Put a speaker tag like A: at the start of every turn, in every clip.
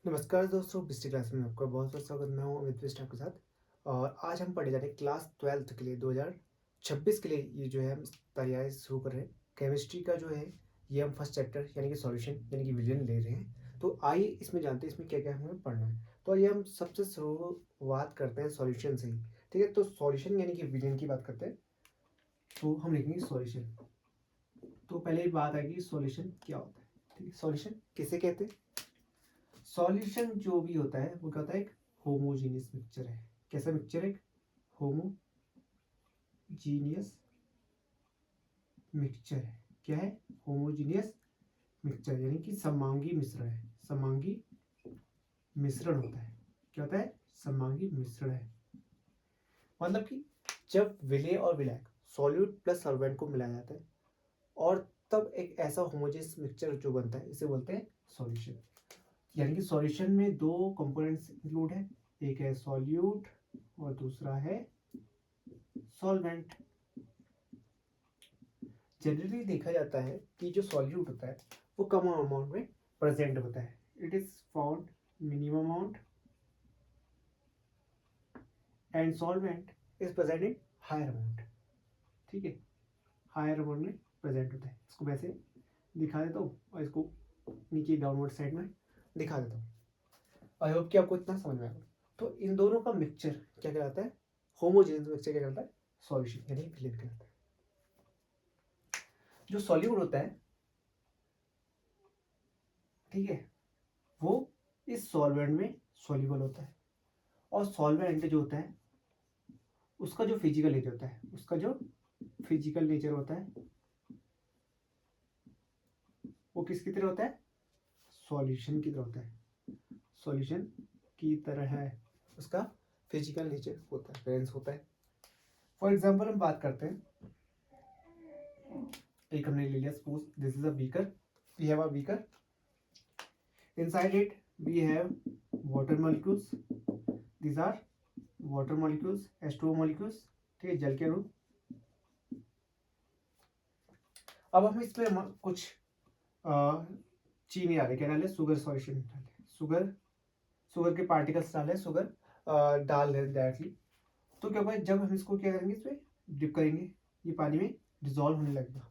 A: नमस्कार दोस्तों, पिछली क्लास में आपका बहुत बहुत स्वागत। मैं हूं अमित विष्ट आपके साथ। और आज हम पढ़े जा रहे हैं क्लास 12th के लिए 2026 के लिए। ये जो है हम तैयारी शुरू कर रहे हैं। केमिस्ट्री का जो है ये हम फर्स्ट चैप्टर यानी कि सॉल्यूशन यानी कि विलियन ले रहे हैं। तो आइए इसमें जानते हैं इसमें क्या क्या हमें पढ़ना है। तो आइए हम सबसे शुरुआत करते हैं सॉल्यूशन से ही। ठीक है, तो सॉल्यूशन यानी कि विलियन की बात करते हैं। तो हम लिखेंगे सॉल्यूशन। तो पहले ही बात आएगी सॉल्यूशन क्या होता है। ठीक है, सॉल्यूशन किसे कहते हैं। सॉल्यूशन जो भी होता है वो क्या होता है, एक होमोजीनियस मिक्सचर है। कैसा मिक्सचर है, होमोजीनियस मिक्सचर है। क्या है, होमोजीनियस मिक्सचर यानी कि समांगी मिश्रण है। समांगी मिश्रण होता है। क्या होता है, समांगी मिश्रण है। मतलब कि जब विलेय और विलायक सॉल्यूट प्लस सॉल्वेंट को मिलाया जाता है और तब एक ऐसा होमोजेनियस मिक्सचर जो बनता है इसे बोलते हैं सॉल्यूशन। यानी कि सॉल्यूशन में दो कंपोनेंट्स इंक्लूड है, एक है सॉल्यूट और दूसरा है सॉल्वेंट। जनरली देखा जाता है कि जो सॉल्यूट होता है वो कम अमाउंट में प्रेजेंट होता है। It is found minimum amount and solvent is present in higher amount. ठीक है, हायर अमाउंट में प्रेजेंट होता है। इसको वैसे दिखा देता हूँ और इसको नीचे डाउनवर्ड साइड में दिखा देता हूँ। आई होप कि आपको इतना समझ में आएगा। तो इन दोनों का मिक्सचर क्या कहलाता है, होमोजेनियस मिक्सचर क्या कहलाता है, सॉल्यूशन यानी विलेन कहलाता है। जो सॉल्यूट होता है, ठीक है, वो इस सॉल्वेंट में सॉल्युबल होता है। और सॉल्वेंट जो होता है उसका जो फिजिकल नेचर होता है, उसका जो फिजिकल नेचर होता है वो किसकी तरह होता है, सॉल्यूशन की तरह होता है। सॉल्यूशन की तरह है उसका फिजिकल नेचर होता है, अपीयरेंस होता है। फॉर एग्जाम्पल हम बात करते हैं, एक हमने ले लिया, suppose this is a beaker. We have a beaker, inside it we have water molecules. These are water molecules, H2O molecules. ठीक है, जल के अणु। अब हम इसमें कुछ चीनी डाले, क्या डाले, शुगर सॉल्यूशन डाले, शुगर के पार्टिकल्स डाले, शुगर डाल रहे डायरेक्टली। तो क्या होगा, जब हम इसको क्या करेंगे, इसमें डिप करेंगे, ये पानी में डिजोल्व होने लगेगा।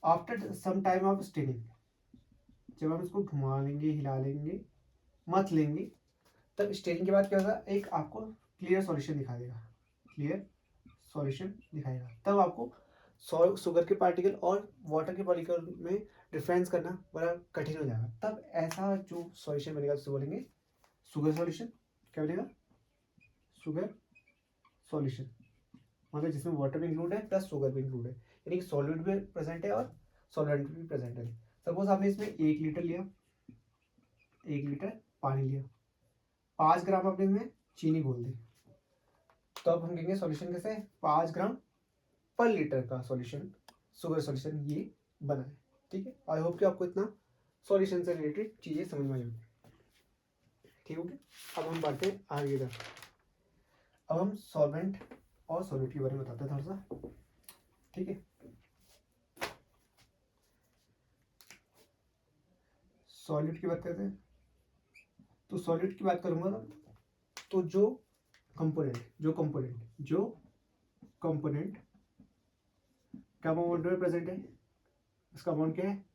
A: After some time of standing, जब हम इसको घुमा लेंगे, हिला लेंगे, मथ लेंगे, तब स्टेनिंग के बाद क्या होगा, एक आपको क्लियर सॉल्यूशन दिखा देगा। क्लियर सॉल्यूशन दिखाएगा, तब आपको शुगर के पार्टिकल और वाटर के पार्टिकल में डिफरेंस करना बड़ा कठिन हो जाएगा। तब ऐसा जो सॉल्यूशन बनेगा उसे बोलेंगे शुगर सॉल्यूशन। क्या बनेगा, शुगर सॉल्यूशन। मतलब जिसमें वाटर भी इंक्लूड है प्लस शुगर भी इंक्लूड है, यानी कि सॉल्यूट भी प्रेजेंट है और सॉल्वेंट भी प्रेजेंट है। सपोज आपने इसमें 1 लीटर लिया, 1 लीटर पानी लिया, 5 ग्राम आपने इसमें चीनी घोल दी, तो अब हम कहेंगे सॉल्यूशन कैसे है, 5 ग्राम पर लीटर का सॉल्यूशन, शुगर सॉल्यूशन ये बना है। ठीक है, आई होप कि आपको इतना सॉल्यूशन से रिलेटेड चीजें समझ में आई होगी। ठीक है, अब हम बढ़ते हैं आगे इधर। अब हम सॉल्वेंट और सॉल्यूट के बारे में बताते हैं थोड़ा सा। ठीक है, सॉल्यूट की बात करते हैं। तो सॉल्यूट की बात करूंगा तो जो कंपोनेंट कम अमाउंट में प्रेजेंट है, उसका अमाउंट क्या है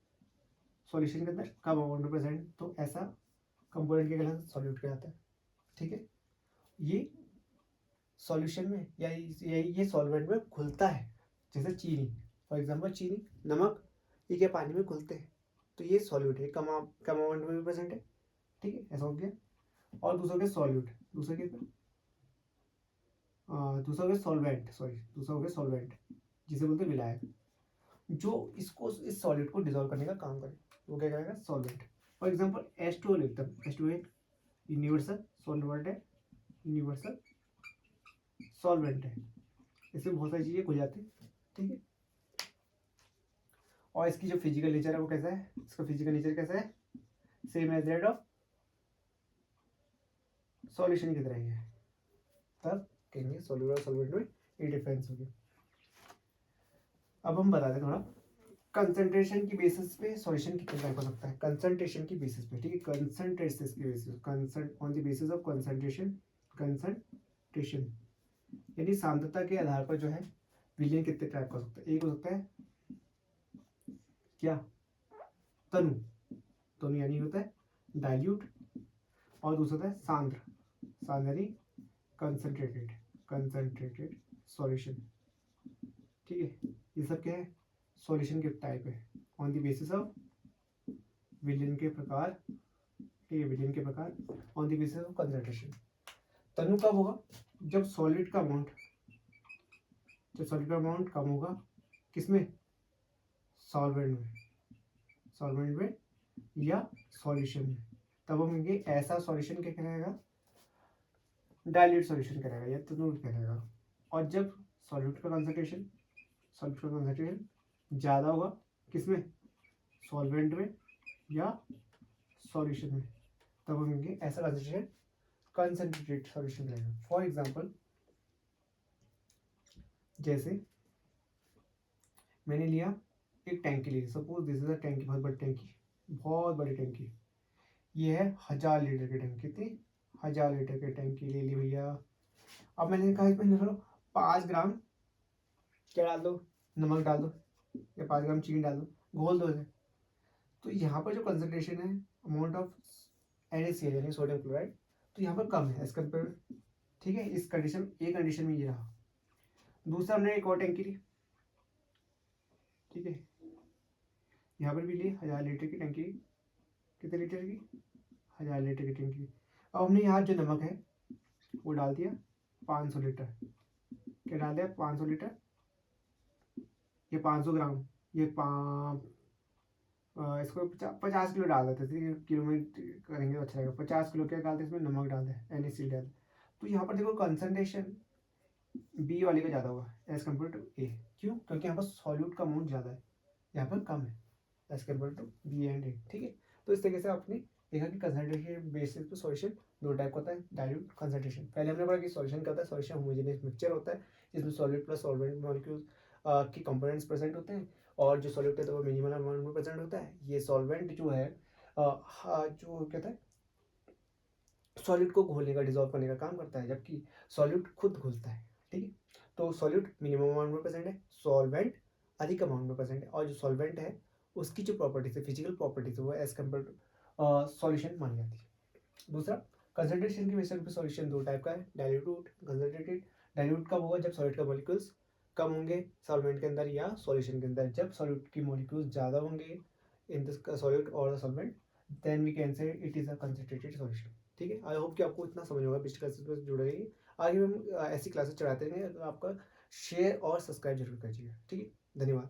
A: सॉल्यूशन के अंदर, कम अमाउंट में प्रेजेंट, तो ऐसा कंपोनेंट क्या कहलाता है, सॉल्यूट कहलाता है। ठीक है, ये सॉल्यूशन में या ये सॉल्वेंट में घुलता है। जैसे चीनी, फॉर एग्जांपल चीनी, नमक, ये क्या पानी में घुलते हैं, तो ये सॉल्यूट है, कम अमाउंट में भी प्रेजेंट है। ठीक है, ऐसा हो गया। और दूसरा हो गया सॉल्यूट, दूसरा हो गया सॉल्वेंट, दूसरा हो गया सॉल्वेंट जिसे बोलते हैं विलायक, जो इसको इस सॉल्यूट को डिजोल्व करने का काम करे, वो क्या करेगा, सॉल्वेंट। फॉर एग्जांपल H2O लिखता हूँ, H2O एक यूनिवर्सल सॉल्वेंट है, यूनिवर्सल सॉल्वेंट है, इसमें बहुत सारी चीजें खुल जाती है। ठीक है, और इसकी जो फिजिकल नेचर है वो कैसा है, इसका फिजिकल नेचर कैसा है, same as that of solution की तरह ही है। तब कहेंगे सॉल्यूट और सॉल्वेंट में ये डिफरेंस हो गया। अब हम बताते हैं थोड़ा कंसंट्रेशन की बेसिस पे सॉल्यूशन कितने टाइप हो सकता है, कंसंट्रेशन की बेसिस पे, ठीक है, कंसंट्रेशन की बेसिस, कंसंट on the basis of concentration, concentration यानी सांद्रता के आधार पर जो है विलयन कितने टाइप का हो सकता है। एक हो सकता है क्या, तनु, तनु यानी होता है डाइल्यूट, और दूसरा होता है सांद्र, सांद्र यानी कंसंट्रेटेड, कंसंट्रेटेड सॉल्यूशन, ठीक है। ये सब क्या है, सॉल्यूशन के टाइप है ऑन द बेसिस ऑफ विलयन के प्रकार, ठीक है, विलयन के प्रकार on the basis of concentration. तनु कब होगा, जब सॉलिड का अमाउंट, जब सॉलिड का अमाउंट कम होगा, किसमें, सॉल्वेंट में, सॉल्वेंट में या सॉल्यूशन में, तब हम कहेंगे ऐसा सॉल्यूशन क्या कहलाएगा, डाइल्यूट सॉल्यूशन कहलाएगा या तनु कहलाएगा। और जब सॉल्यूट का कंसंट्रेशन, सॉल्यूट का कंसंट्रेशन ज़्यादा होगा, किसमें, सॉल्वेंट में या सॉल्यूशन में, तब हम कहेंगे ऐसा कंसंट्रेशन कंसंट्रेटेड सॉल्यूशन कहलाएगा। फॉर एग्जांपल, जैसे मैंने लिया एक टैंकी ली, सपोज दिस इज अ टैंकी, बहुत बड़ी टैंकी, बहुत बड़ी टैंकी, ये है 1000 लीटर की टैंकी, कितनी, 1000 लीटर की टैंकी ले ली भैया। अब मैंने कहा इसमें चलो 5 ग्राम क्या डाल दो, नमक डाल दो, या 5 ग्राम चीनी डाल दो, घोल दो इसे। तो यहाँ पर जो कंसंट्रेशन है अमाउंट ऑफ NaCl यानी सोडियम क्लोराइड, तो यहाँ पर कम है एज कम्पेयर, ठीक है, इस कंडीशन, एक कंडीशन में ये रहा। दूसरा हमने एक और टैंकी ली, ठीक है, यहाँ पर भी ली 1000 लीटर की टैंकी, कितने लीटर की, 1000 लीटर की टैंकी। अब हमने यहाँ जो नमक है वो डाल दिया 500 लीटर, क्या डाल दिया 500 लीटर, ये 500 ग्राम, ये इसको 50 किलो डाल देते थे, किलो में करेंगे तो अच्छा रहेगा, 50 किलो क्या डालते इसमें, नमक डाल दे, NaCl डाल। तो यहाँ पर देखो कंसंट्रेशन बी वाले का ज़्यादा होगा एज कम्पेयर टू ए, क्यों, क्योंकि यहाँ पर सॉल्यूट का अमाउंट ज़्यादा है, यहाँ पर कम है as compare to B and A, ठीक है। तो इस तरीके से आपने देखा कि कंसंट्रेशन बेसिस पे सॉल्यूशन दो टाइप का होता है, डाइल्यूट, कंसंट्रेशन। पहले हमने पढ़ा कि सॉल्यूशन क्या होता है, सॉल्यूशन होमोजेनियस मिक्सचर होता है जिसमें सॉलिड प्लस सॉल्वेंट मॉलिक्यूल्स की कंपोनेंट्स प्रेजेंट होते हैं, और जो सॉल्यूट है तो वो मिनिमल अमाउंट में प्रेजेंट होता है। ये सॉल्वेंट जो है जो कहता है सॉलिड को घोलने का, डिजोल्व करने का काम करता है, जबकि सॉल्यूट खुद घुलता है, ठीक है। तो सॉल्यूट मिनिमम अमाउंट में प्रेजेंट है, सॉल्वेंट अधिक अमाउंट में प्रेजेंट है, और जो सॉल्वेंट है उसकी जो प्रॉपर्टीज है, फिजिकल प्रॉपर्टीज है, वो एज कम्पेयर टू सॉल्यूशन मानी जाती है। दूसरा, कंसंट्रेशन के बेसिस पे सॉल्यूशन दो टाइप का है, डाइल्यूट, कंसंट्रेटेड। डाइल्यूट कब होगा, जब सॉलिड का मॉलिक्यूल्स कम होंगे सॉल्वेंट के अंदर या सॉल्यूशन के अंदर, जब सॉल्यूट की मॉलिक्यूल्स ज़्यादा होंगे इन दिस सॉल्यूट और the solvent, then we can say it is a concentrated solution, ठीक है। आई होप कि आपको इतना समझ होगा, पिछले क्लासेस में जुड़े रहिए, आगे हम ऐसी क्लासेस चढ़ाते रहेंगे, तो आपका शेयर और सब्सक्राइब जरूर कीजिएगा, ठीक है, धन्यवाद।